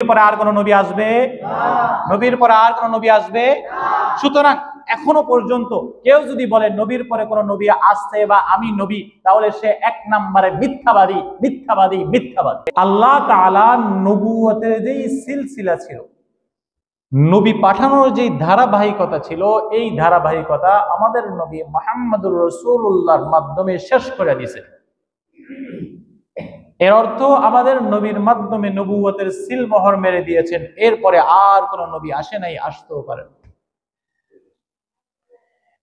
পরে আর কোন নবী আসবে না, নবীর পরে আর কোন নবী আসবে না। সুতরাং এখনো পর্যন্ত কেউ যদি বলে নবীর পরে কোন নবী আসছে বা আমি নবী, তাহলে সে এক নম্বরে মিথ্যাবাদী মিথ্যাবাদী মিথ্যাবাদী। আল্লাহ তাআলা নবুয়তের যে সিলসিলা ছিল, নবী পাঠানোর যে ধারাবাহিকতা ছিল, এই ধারাবাহিকতা আমাদের নবী মুহাম্মদুর রাসূলুল্লাহর মাধ্যমে শেষ করে দিয়েছে। এর অর্থ আমাদের নবীর মাধ্যমে নবুয়তের সিলমোহর মেরে দিয়েছেন। এরপরে আর কোন নবী আসে নাই, আসতেও পারে।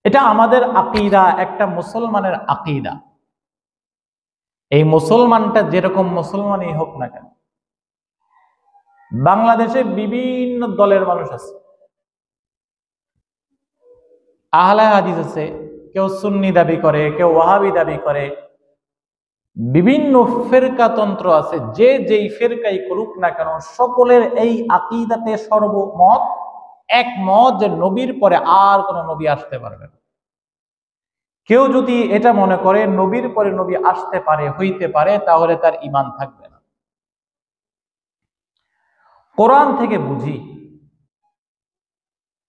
এটা আমাদের আকীদা, একটা মুসলমানের আকীদা। এই মুসলমানটা যেরকম মুসলমানই হোক না কেন, বাংলাদেশে বিভিন্ন দলের মানুষ আছে। আহলে হাদিস আছে, কেউ সুন্নি দাবি করে, কেউ ওয়াহাবি দাবি করে, বিভিন্ন ফেরকাতন্ত্র আছে। যে যেই ফেরকাই করুক না কেন, সকলের এই আকীদাতে সর্বমত একমত যে নবীর পরে আর কোন নবী আসতে পারবে না। কেউ যদি এটা মনে করে নবীর পরে নবী আসতে পারে, হইতে পারে, তাহলে তার ঈমান থাকবে না। কোরআন থেকে বুঝি।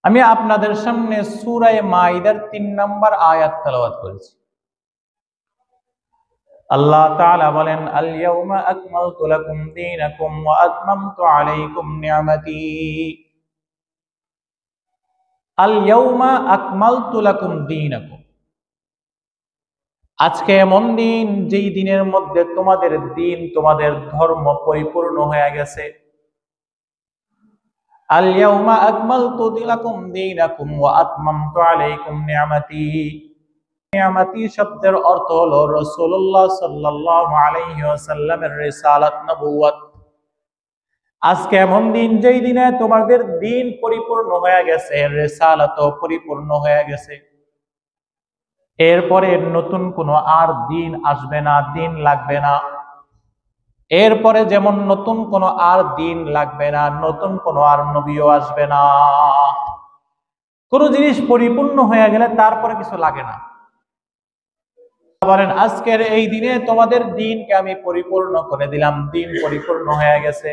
আমি আপনাদের সামনে সূরা মাইদার ৩ নম্বর আয়াত তেলাওয়াত করেছি। আল্লাহ তাআলা বলেন, আল ইয়াউমা আকমালতু লাকুম দীনাকুম ওয়া আতমামতু আলাইকুম নি'মাতি। আল ইয়াউমা আকমালতু লাকুম দীনাকুম। আজকে এমন দিন, যেই দিনের মধ্যে তোমাদের দিন, তোমাদের ধর্ম পরিপূর্ণ হয়ে গেছে। আল ইয়াউমা আকমালতু লাকুম দীনাকুম ওয়া আতমামতু আলাইকুম নি'মাতি। নিয়ামতি শব্দের অর্থ হলো রাসূলুল্লাহ সাল্লাল্লাহু আলাইহি ওয়াসাল্লামের রিসালাত, নবুয়ত। আজকে এমন দিন, যেই দিনে তোমাদের দিন পরিপূর্ণ হয়ে গেছে, রিসালাতও পরিপূর্ণ হয়ে গেছে। এরপরে নতুন কোনো আর দিন আসবে না, দিন লাগবে না। এরপরে যেমন নতুন কোনো আর দিন লাগবে না, নতুন কোনো আর নবীও আসবে না। কোন জিনিস পরিপূর্ণ হয়ে গেলে তারপরে কিছু লাগে না। বলেন, আজকের এই দিনে তোমাদের দিনকে আমি পরিপূর্ণ করে দিলাম, দিন পরিপূর্ণ হয়ে গেছে।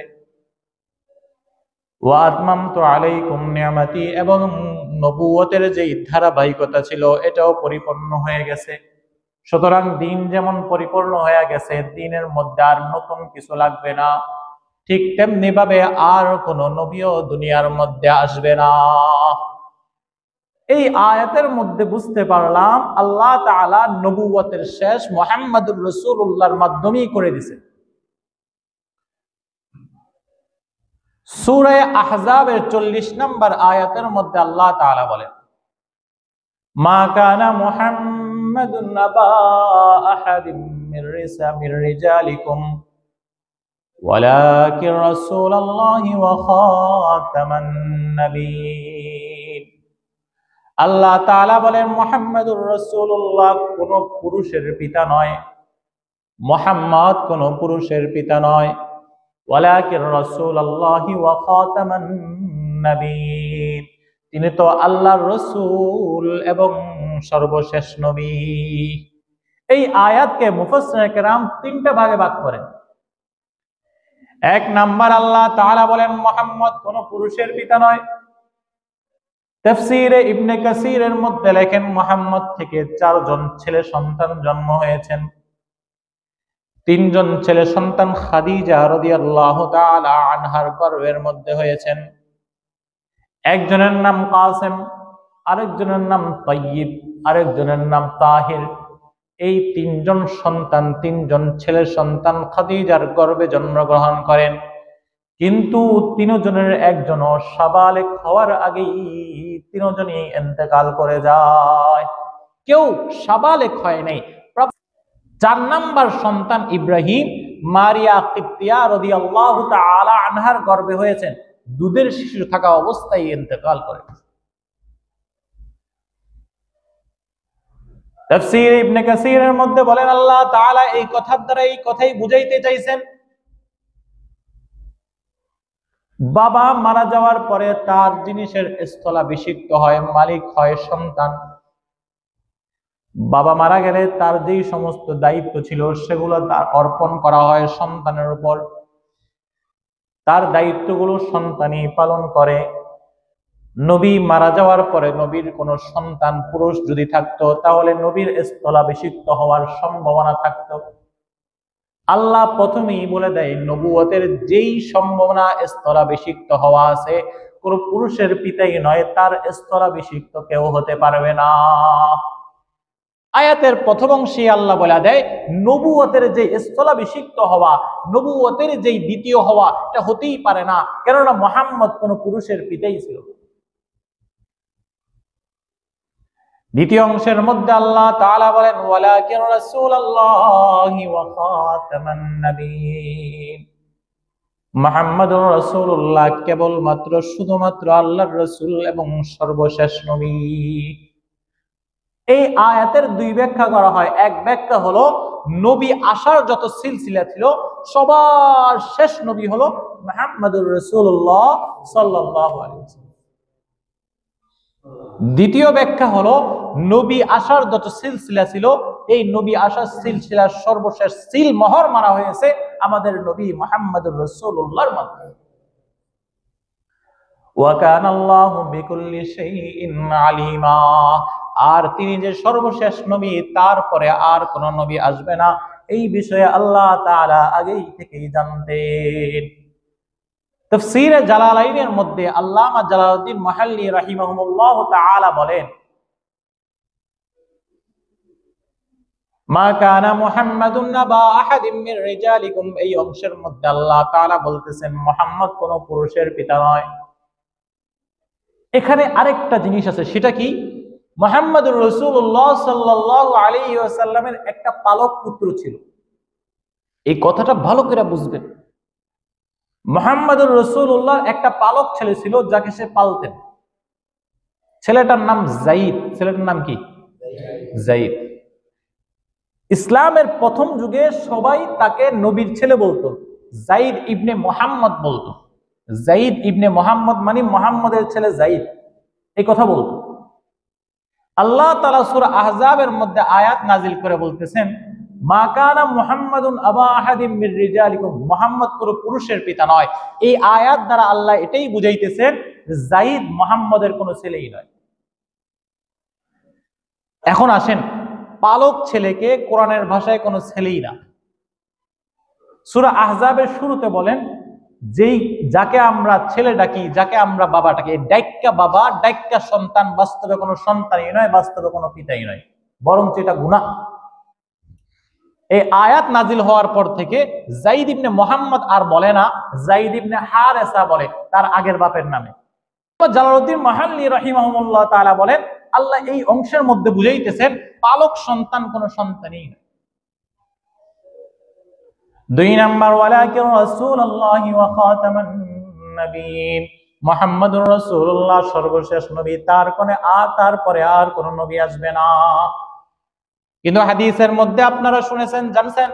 ওয়া আতমামতু আলাইকুম নি'মাতি, এবং নবুয়তের যে ধারাবাহিকতা ছিল এটাও পরিপূর্ণ হয়ে গেছে। সুতরাং দিন যেমন পরিপূর্ণ হয়ে গেছে, দিনের মধ্যে আর নতুন কিছু লাগবে না, ঠিক তেমনি ভাবে আর কোন নবীও দুনিয়ার মধ্যে আসবে না। এই আয়াতের মধ্যে বুঝতে পারলাম আল্লাহ তাআলা নবুয়তের শেষ মুহাম্মদুর রাসূলুল্লাহর মাধ্যমেই করে দিয়েছেন। সূরা আহজাবের 40 নম্বর আয়াতের মধ্যে আল্লাহ তাআলা বলেন, মা কানা মুহাম্মাদুন আবা আহাদিম মির রিজালিকুম ওয়ালাকিন রাসূলুল্লাহি ওয়া খাতামান নাবিয়্যিন। আল্লাহ তাআলা বলেন, মুহাম্মদুর রাসূলুল্লাহ কোন পুরুষের পিতা নয়, মুহাম্মদ কোন পুরুষের পিতা নয়, ওয়ালাকিন রাসূলুল্লাহি ওয়া খাতামান নাবিয়্যিন, তিনি তো আল্লাহর রাসূল এবং সর্বশেষ নবী। এই আয়াতকে মুফাসসিরিনে কেরাম তিনটা ভাগে ভাগ করেন। এক নাম্বার, আল্লাহ তাআলা বলেন মুহাম্মদ কোন পুরুষের পিতা নয়। তাফসীরে ইবনে কাসীরের মধ্যে লেখেন, মুহাম্মদ থেকে 4 জন ছেলে সন্তান জন্ম হয়েছেন। 3 জন ছেলে সন্তান খাদিজা রাদিয়াল্লাহু তাআলা আনহার গর্ভের মধ্যে হয়েছেন। একজনের নাম কাসেম, আরেকজনের নাম তাইয়্যিব, আরেকজনের নাম তাহির। এই 3 জন সন্তান, 3 জন ছেলে সন্তান খাদিজার গর্ভে জন্মগ্রহণ করেন। কিন্তু 3 জনের একজনও সাবালেক হওয়ার আগেই 3 জনই ইন্তেকাল করে যায়। কেউ সাবালেক হয় নাই। 4 নাম্বার সন্তান ইব্রাহিম, মারিয়া কিবতিয়া রাদিয়াল্লাহু তাআলা আনহার গর্ভে হয়েছেন। দুধের শিশু থাকা অবস্থায় ইন্তেকাল করে। তাফসীর ইবনে কাসীরের মধ্যে বলেন, আল্লাহ তাআলা এই কথার দ্বারা এই কথাই বুঝাইতে চাইছেন, বাবা মারা যাওয়ার পরে তার জিনিসের স্থলাভিষিক্ত হয়, মালিক হয় সন্তান। বাবা মারা গেলে তার যেই সমস্ত দায়িত্ব ছিল সেগুলো তার অর্পণ করা হয় সন্তানের উপর। তার দায়িত্বগুলো সন্তানই পালন করে। নবী মারা যাওয়ার পরে নবীর কোন সন্তান পুরুষ যদি থাকতো তাহলে নবীর স্থলাভিষিক্ত হওয়ার সম্ভাবনা থাকতো। আল্লাহ প্রথমেই বলে দেয় নবুয়তের যেই সম্ভাবনা স্থলাভিষিক্ত হওয়া আছে, কোন পুরুষের পিতাই নয়, তার স্থলাভিষিক্ত কেউ হতে পারবে না। আয়াতের প্রথম অংশে আল্লাহ বলে দেয় নবুয়তের যে স্থলাভিষিক্ত হওয়া, নবুয়তের যে দ্বিতীয় হওয়া, এটা হতেই পারে না, কেননা মুহাম্মদ কোন পুরুষের পিতাই ছিল। দ্বিতীয় অংশের মধ্যে আল্লাহ তাআলা বলেন ওয়ালাকিন রাসূলুল্লাহি ওয়া খাতামান নাবিয়্যিন, মুহাম্মদুর রাসূলুল্লাহ কেবলমাত্র শুধুমাত্র আল্লাহর রাসূল এবং সর্বশেষ নবী। এই আয়াতের দুই ব্যাখ্যা করা হয়। এক ব্যাখ্যা হলো নবী আসার যত সিলসিলা ছিল সবার শেষ নবী হলো মুহাম্মদুর রাসূলুল্লাহ সাল্লাল্লাহু আলাইহি ওয়াসাল্লাম। দ্বিতীয় ব্যাখ্যা হলো নবী আসার যত সিলসিলা ছিল এই নবী আসার সিলসিলার সর্বশেষ সিল মোহর মারা হয়েছে আমাদের নবী মুহাম্মদুর রাসূলুল্লাহর মাধ্যমে। ওয়া কানা আল্লাহু বিকুল্লি শাইইন আলিমা, আর তিনি যে সর্বশেষ নবী, তারপরে আর কোন নবী আসবে না, এই বিষয়ে আল্লাহ তাআলা আগেই থেকেই জানতেন। তাফসীরে জালালাইনের মধ্যে আল্লামা জালালউদ্দিন মুহাল্লি রাহিমাহুল্লাহ তাআলা বলেন মা কানা মুহাম্মাদুন নাবা আহাদিম মির রিজালিকুম, এই অংশের মধ্যে আল্লাহ তাআলা বলতেছেন মুহাম্মদ কোন পুরুষের পিতা নয়। এখানে আরেকটা জিনিস আছে, সেটা কি? মুহাম্মদুর রাসূলুল্লাহ সাল্লাল্লাহু আলাইহি ওয়াসাল্লামের একটা পালক পুত্র ছিল। এই কথাটা ভালো করে বুঝবেন। মুহাম্মদুর রাসূলুল্লাহর একটা পালক ছেলে ছিল যাকে সে পালতেন। ছেলেটার নাম যায়েদ। ছেলেটার নাম কি? যায়েদ। ইসলামের প্রথম যুগে সবাই তাকে নবীর ছেলে বলতো, যায়েদ ইবনে মুহাম্মদ বলতো। যায়েদ ইবনে মুহাম্মদ মানে মুহাম্মদের ছেলে যায়েদ, এই কথা বলতো। আল্লাহ তাআলা সূরা আহজাবের মধ্যে আয়াত নাজিল করে বলতেছেন মা কানা মুহাম্মাদুন আবা আহাদিম মির রিজালিকুম, মুহাম্মদ কোন পুরুষের পিতা নয়। এই আয়াত দ্বারা আল্লাহ এটাই বুঝাইতেছেন যায়েদ মুহাম্মদের কোন ছেলেই নয়। এখন আসেন, পালক ছেলেকে কোরআনের ভাষায় কোন ছেলেই না। সূরা আহজাবের শুরুতে বলেন যাকে আমরা ছেলে ডাকি, যাকে আমরা বাবা ডাকি, ডাইক্কা বাবা ডাইক্কা সন্তান, বাস্তবে কোনো সন্তানই নয়, বাস্তবে কোনো পিতাই নয়, বরং এটা গুনাহ। এই আয়াত নাজিল হওয়ার পর থেকে যায়েদ ইবনে মুহাম্মদ আর বলে না, যায়েদ ইবনে হারেসা বলে তার আগের বাপের নামে। জালালউদ্দিন মুহাল্লি রাহিমাহুল্লাহ তাআলা বলেন আল্লাহ এই অংশের মধ্যে বুঝাইতেছেন পালক সন্তান কোন সন্তানই নয়। দুই নাম্বার ওয়ালাকিন রাসূলুল্লাহি ওয়া খাতামান নাবিয়্যিন, মুহাম্মদুর রাসূলুল্লাহ সর্বশেষ নবী, তারপরে আর কোন নবী আসবে না। কিন্তু হাদিসের মধ্যে আপনারা শুনেছেন, জানছেন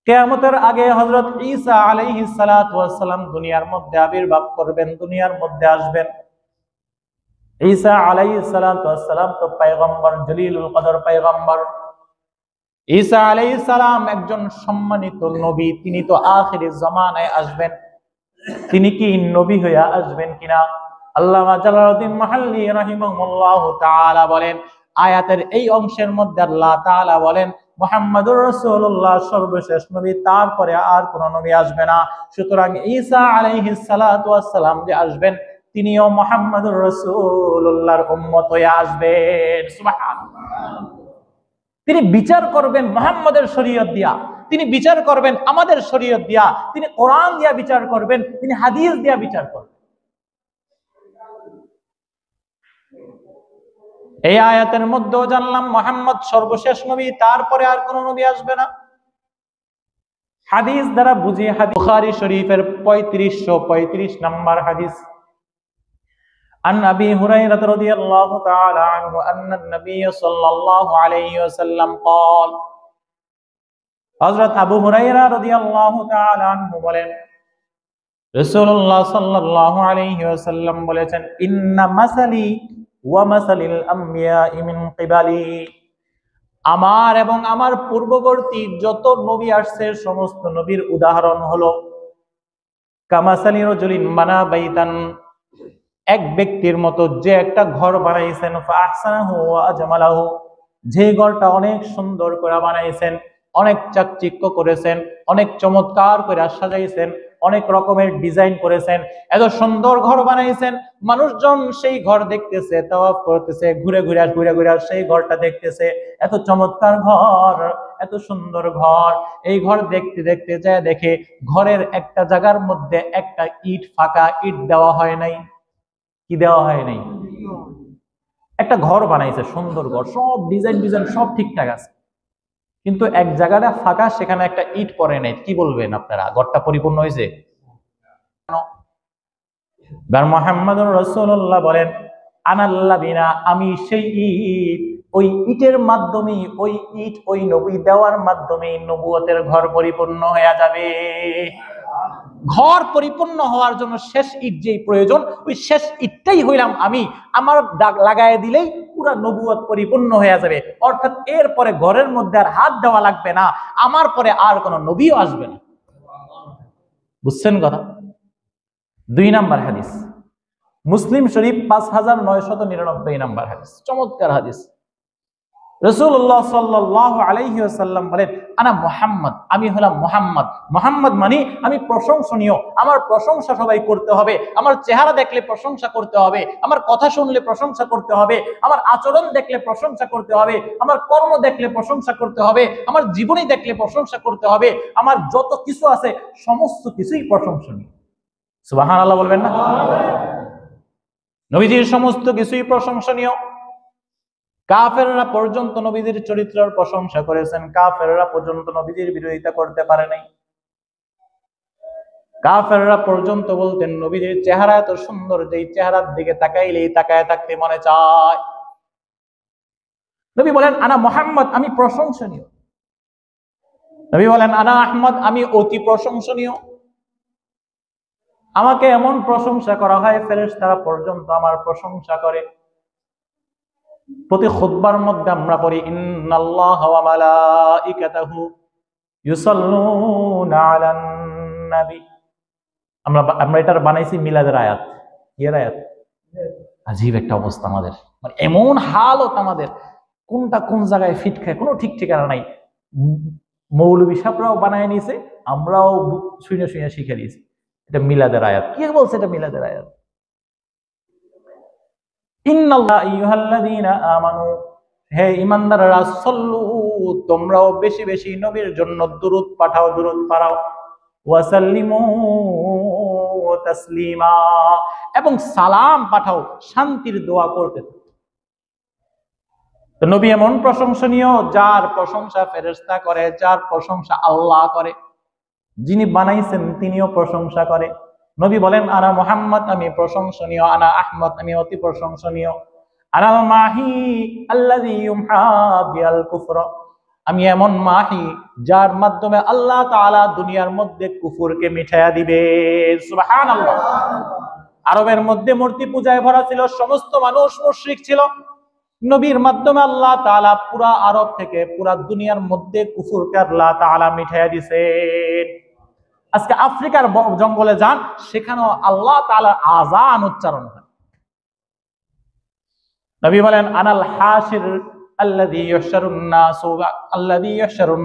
কিয়ামতের আগে হযরত ঈসা আলাইহিস সালাতু ওয়াস সালাম দুনিয়ার মধ্যে আবির্ভাব করবেন, দুনিয়ার মধ্যে আসবেন। ঈসা আলাইহিস সালাতু ওয়াস সালাম তো পয়গম্বর, জলিলুল কদর পয়গম্বর। ঈসা আলাইহিস সালাম একজন সম্মানিত নবী, তিনি তো আখিরি জামানায় আসবেন। তিনি কি নবী হয়ে আসবেন কিনা? আল্লামা জালালউদ্দিন মুহাল্লি রাহিমাহুল্লাহু তাআলা বলেন আয়াতের এই অংশের মধ্যে আল্লাহ তাআলা বলেন মুহাম্মদুর রাসূলুল্লাহ সর্বশেষ নবী, তারপরে আর কোন নবী আসবে না। সুতরাং ঈসা আলাইহিস সালাতু ওয়াস সালাম যে আসবেন তিনিও মুহাম্মদুর রাসূলুল্লাহর উম্মত হয়ে আসবেন। সুবহানাল্লাহ। তিনি বিচার করবেন মুহাম্মদের শরীয়ত দিয়া, তিনি বিচার করবেন আমাদের শরীয়ত দিয়া, তিনি কোরআন দিয়া বিচার করবেন, তিনি হাদিস দিয়া বিচার করবেন। এই আয়াতের মধ্যেও জানলাম মুহাম্মদ সর্বশেষ নবী, তারপরে আর কোন নবী আসবে না। হাদিস দ্বারা বুঝি বুখারী শরীফের 3535 নম্বর হাদিস, عن أبي هريرة رضي الله تعالى عنه أن النبي صلى الله عليه وسلم قال, হযরত আবু হুরায়রা রাদিয়াল্লাহু তাআলা আনহু বলেন রাসূলুল্লাহ সাল্লাল্লাহু আলাইহি ওয়াসাল্লাম বলেছেন ইন্না মাসালি ওয়া মাসালিল আমবিয়া'i মিন কিবালি, আমার এবং আমার পূর্ববর্তী যত নবী আসছে সমস্ত নবীর উদাহরণ হলো কামাসালি রাজুলিন বানা বাইতান, এক ব্যক্তির মতো যে একটা ঘর বানাইছেন, ফাহসানাহু ওয়া আজমালাহু, যে ঘরটা অনেক সুন্দর করে বানাইছেন, অনেক চাকচিক্য করেছেন, অনেক চমৎকার করে সাজাইছেন, অনেক রকমের ডিজাইন করেছেন, এত সুন্দর ঘর বানাইছেন, মানুষজন সেই ঘর দেখতেছে, তাওয়াফ করতেছে, ঘুরে ঘুরে সেই ঘরটা দেখতেছে, এত চমৎকার ঘর, এত সুন্দর ঘর। এই ঘর দেখতে দেখতে যায় দেখে ঘরের একটা জায়গার মধ্যে একটা ইট ফাঁকা, ইট দেওয়া হয় নাই। কি দেওয়া হয় নাই? একটা ঘর বানাইছে, সুন্দর ঘর, সব ডিজাইন সব ঠিকঠাক আছে, কিন্তু এক জায়গাটা ফাঁকা, সেখানে একটা ইট পড়ে নাই। কি বলবেন আপনারা, ঘরটা পরিপূর্ণ হয়েছে? মুহাম্মদুর রাসূলুল্লাহ বলেন, আনাল্লাযিনা, আমি সেই ইট, ওই ইটের মাধ্যমে, ওই ইট ওই নবী দেওয়ার মাধ্যমে নবুয়তের ঘর পরিপূর্ণ হয়ে যাবে। ঘর পরিপূর্ণ হওয়ার জন্য শেষ ইট যেই প্রয়োজন, ওই শেষ ইটটাই হইলাম আমি। আমার দাগ লাগায় দিলেই পুরা নবুয়ত পরিপূর্ণ হয়ে যাবে। অর্থাৎ এরপরে ঘরের মধ্যে আর হাত দেওয়া লাগবে না, আমার পরে আর কোনো নবীও আসবে না। বুঝছেন কথা? 2 নাম্বার হাদিস, মুসলিম শরীফ 5999 নাম্বার হাদিস, চমৎকার হাদিস। রাসূলুল্লাহ সাল্লাল্লাহু আলাইহি ওয়াসাল্লাম বলেন, আনা মুহাম্মদ, আমি হলাম মুহাম্মদ। মুহাম্মদ মানে আমি প্রশংসনীয়, আমার প্রশংসা সবাই করতে হবে। আমার চেহারা দেখলে প্রশংসা করতে হবে, আমার কথা শুনলে প্রশংসা করতে হবে, আমার আচরণ দেখলে প্রশংসা করতে হবে, আমার কর্ম দেখলে প্রশংসা করতে হবে, আমার জীবনী দেখলে প্রশংসা করতে হবে, আমার যত কিছু আছে সমস্ত কিছুই প্রশংসনীয়। সুবহানাল্লাহ বলবেন না? নবীজির সমস্ত কিছুই প্রশংসনীয়। কাফেররা পর্যন্ত নবীজির চরিত্রের প্রশংসা করেছেন, কাফেররা পর্যন্ত নবীজির বিরোধিতা করতে পারে নাই। কাফেররা পর্যন্ত বলতেন নবীজির চেহারা এত সুন্দর, যেই চেহারার দিকে তাকাইলেই তাকায় থাকতে মনে চায়। নবী বলেন, আনা মুহাম্মদ, আমি প্রশংসনীয়। নবী বলেন, আনা আহমদ, আমি অতি প্রশংসনীয়। আমাকে এমন প্রশংসা করা হয়, ফেরেশতারা পর্যন্ত আমার প্রশংসা করে। প্রতি খুতবার মধ্যে আমরা পড়ি, ইন্নাল্লাহা ওয়া মালাইকাতাহু ইউসাল্লুনা আলান নবী। আমরা এটার বানাইছি মিলাদের আয়াত। এর আয়াত আজীব একটা অবস্থা আমাদের, মানে এমন হালত আমাদের, কোনটা কোন জায়গায় ফিট খায় কোনো ঠিক ঠিকানা নাই। মৌলবী সাহেবরাও বানায় নিয়েছে, আমরাও শুনে শুনে শিখে দিয়েছি। এটা মিলাদের আয়াত। কি বলছে এটা মিলাদের আয়াত? ইন্নাল্লাহা আইয়ুহাল্লাযীনা আমানু, হে ঈমানদাররা, সাল্লু, তোমরাও বেশি বেশি নবীর জন্য দুরূদ পাঠাও, দুরূদ পড়াও, ওয়া সাল্লিমু তাসলিমা, এবং সালাম পাঠাও, শান্তির দোয়া করতে। তো নবী এমন প্রশংসনীয়, যার প্রশংসা ফেরেশতা করে, যার প্রশংসা আল্লাহ করে, যিনি বানাইছেন তিনিও প্রশংসা করে। নবী বলেন, আনা মুহাম্মদ, আমি প্রশংসনীয়, আনা আহমদ, আমি অতি প্রশংসনীয়, আনাল মাহি আল্লাযী ইউমহা বিল কুফর, আমি এমন মাহি যার মাধ্যমে আল্লাহ তাআলা দুনিয়ার মধ্যে কুফরকে মিটাইয়া দিবে। সুবহানাল্লাহ। আরবের মধ্যে মূর্তি পূজায় ভরা ছিল, সমস্ত মানুষ মুশরিক ছিল। নবীর মাধ্যমে আল্লাহ তাআলা পুরা আরব থেকে পুরা দুনিয়ার মধ্যে কুফরকে আল্লাহ তাআলা মিটাইয়া দিবেন। আজকে আফ্রিকার জঙ্গলে যান, সেখানেও আল্লাহ তাআলার আযান উচ্চারণ হয়। নবী বলেন, আনাল হাশির আল্লাযী ইহশারুন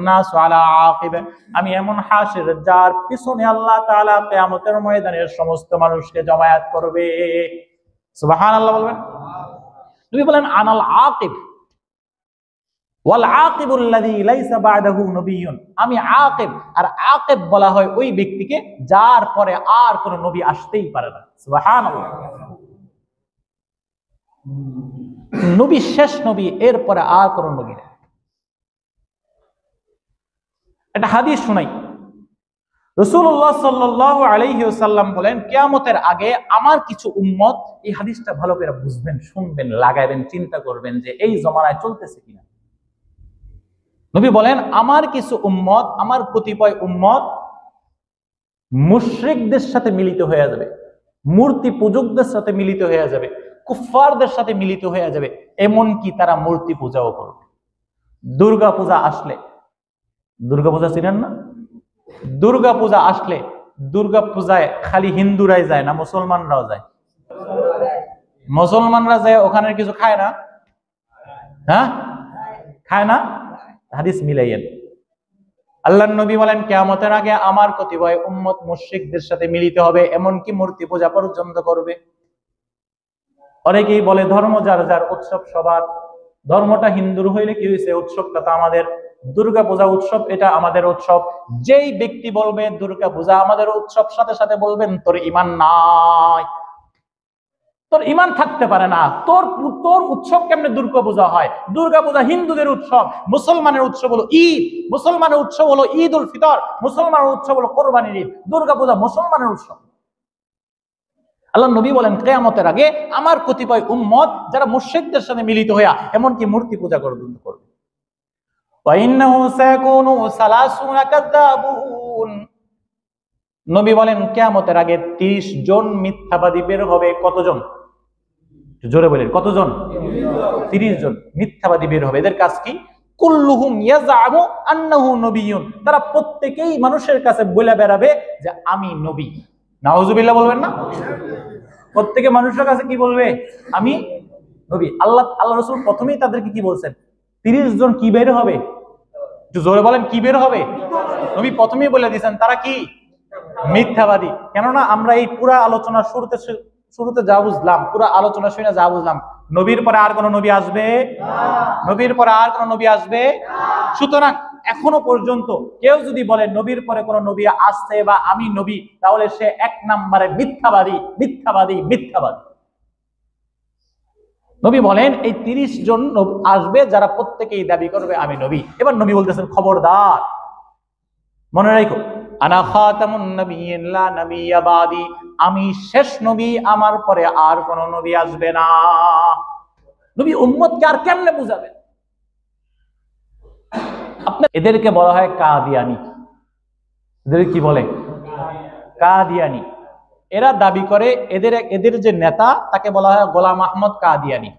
নাস আলা আকিব, আমি এমন হাশির যার পিছনে আল্লাহ তাআলা কিয়ামতের ময়দানে সমস্ত মানুষকে জমায়েত করবে। সুবহানাল্লাহ বলবেন। নবী বলেন, আনাল আকিব ওয়াল আকিবুল্লাযী লাইসা বা'দাহু নবিয়্যুন, আমি আকিব, আর আকিব বলা হয় ওই ব্যক্তিকে যার পরে আর কোন নবী আসতেই পারে না। সুবহানাল্লাহ। নবী শেষ নবী, এরপরে আর কোন নবী নেই। একটা হাদিস শুনাই। রাসূলুল্লাহ সাল্লাল্লাহু আলাইহি ওয়াসাল্লাম বলেন, কিয়ামতের আগে আমার কিছু উম্মত, এই হাদিসটা ভালো করে বুঝবেন, শুনবেন, লাগাইবেন, চিন্তা করবেন যে এই জমানায় চলতেছে কিনা। নবী বলেন, আমার কিছু উম্মত, আমার কতিপয় উম্মত মুশরিকদের সাথে মিলিত হয়ে যাবে, মূর্তি পূজকদের সাথে মিলিত হয়ে যাবে, কুফফারদের সাথে মিলিত হয়ে যাবে, এমনকি তারা মূর্তি পূজাও করবে। দুর্গা পূজা আসলে, দুর্গা পূজা চিনেন না? দুর্গা পূজা আসলে দুর্গা পূজায় খালি হিন্দুরাই যায় না মুসলমানরাও যায়? মুসলমানরা যায় ওখানে কিছু খায় না? হ্যাঁ, খায় না? হাদিস মিলাইয়েন। আল্লাহর নবী বলেন কিয়ামতের আগে আমার কতিপয় উম্মত মুশরিকদের সাথে মিলিত হবে, এমনকি মূর্তি পূজা পর্যন্ত করবে। অনেকেই বলে ধর্ম যার যার, উৎসব সবার। ধর্মটা হিন্দুর হইলে কি হয়েছে, উৎসবটা তো আমাদের। দুর্গা পূজা উৎসব, এটা আমাদের উৎসব। যেই ব্যক্তি বলবে দুর্গা পূজা আমাদের উৎসব, সাথে সাথে বলবেন তোর ঈমান নাই, তোর ঈমান থাকতে পারে না। তোর উৎসব কেমনে দুর্গা পূজা হয়? দুর্গা পূজা হিন্দুদের উৎসব, মুসলমানের উৎসব হলো ঈদ, মুসলমানের উৎসব হলো ঈদ উল ফিতর, মুসলমানের উৎসব হলো কোরবানির ঈদ। দুর্গা পূজা মুসলমানের উৎসব। আল্লাহ নবী বলেন কিয়ামতের আগে আমার কতিপয় উম্মত যারা মুশরিকদের সাথে মিলিত হইয়া এমনকি মূর্তি পূজা করবে। নবী বলেন কিয়ামতের আগে 30 জন মিথ্যাবাদী বের হবে। কতজন? জোরে বলেন কতজন? 30 জন মিথ্যাবাদী বের হবে। এদের কাজ কি? কুল্লুহুম ইয়াজআমু আন্নাহু নবিয়্যুন, তারা প্রত্যেকেই মানুষের কাছে বলে বেড়াবে যে আমি নবী। নাউজুবিল্লাহ বলবেন না? প্রত্যেকে মানুষের কাছে কি বলবে? আমি নবী। আল্লাহ রাসূল প্রথমেই তাদেরকে কি বলছেন? 30 জন কি বের হবে? একটু জোরে বলেন, কি বের হবে? নবী প্রথমেই বলে দিয়েছেন তারা কি? মিথ্যাবাদী। কেননা আমরা এই পুরা আলোচনা শুরুতে যা বুঝলাম, পুরা আলোচনা শুনে যা বুঝলাম, নবীর পরে আর কোন নবী আসবে না, নবীর পরে আর কোন নবী আসবে না। সুতরাং এখনো পর্যন্ত কেউ যদি বলে নবীর পরে কোন নবী আসছে বা আমি নবী, তাহলে সে 1 নম্বরে মিথ্যাবাদী, মিথ্যাবাদী, মিথ্যাবাদী। নবী বলেন এই 30 জন আসবে যারা প্রত্যেকেই দাবি করবে আমি নবী। এবার নবী বলতেছেন খবরদার, মনে রাখো, আনা খাতামুন নবিয়্যিন লা নবিয়্যা বাদি, আমি শেষ নবী, আমার পরে আর কোন নবী আসবে না। নবী উম্মতকে আর কেমনে বুঝাবেন? এদেরকে বলা হয় কাদিয়ানী। এদের কি বলে? কাদিয়ানী। এরা দাবি করে এদের যে নেতা তাকে বলা হয় গোলাম আহমদ কাদিয়ানী।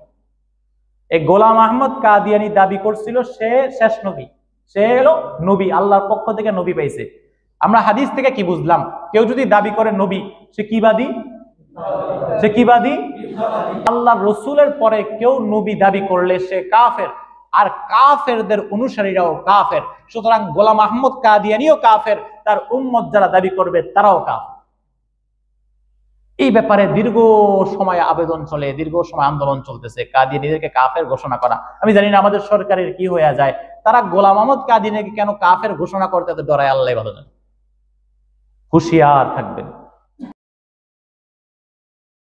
এই গোলাম আহমদ কাদিয়ানী দাবি করছিল সে শেষ নবী, সে হলো নবী, আল্লাহর পক্ষ থেকে নবী পাইছে। আমরা হাদিস থেকে কি বুঝলাম? কেউ যদি দাবি করে নবী, সে কি বাদী? সে কি বাদী? আল্লাহর রাসূলের পরে কেউ নবী দাবি করলে সে কাফের, আর কাফেরদের অনুসারীরাও কাফের। সুতরাং গোলাম আহমদ কাদিয়ানীও কাফের, তার উম্মত যারা দাবি করবে তারাও কাফের। এই ব্যাপারে দীর্ঘ সময় আবেদন চলে, দীর্ঘ সময় আন্দোলন চলতেছে কাদিয়ানীদেরকে কাফের ঘোষণা করা। আমি জানি না আমাদের সরকারের কি হয়ে যায়, তারা গোলাম আহমদ কাদিয়ানীকে কেন কাফের ঘোষণা করতে ডরায় আল্লাহ ভালো জানে। হুঁশিয়ার থাকবেন।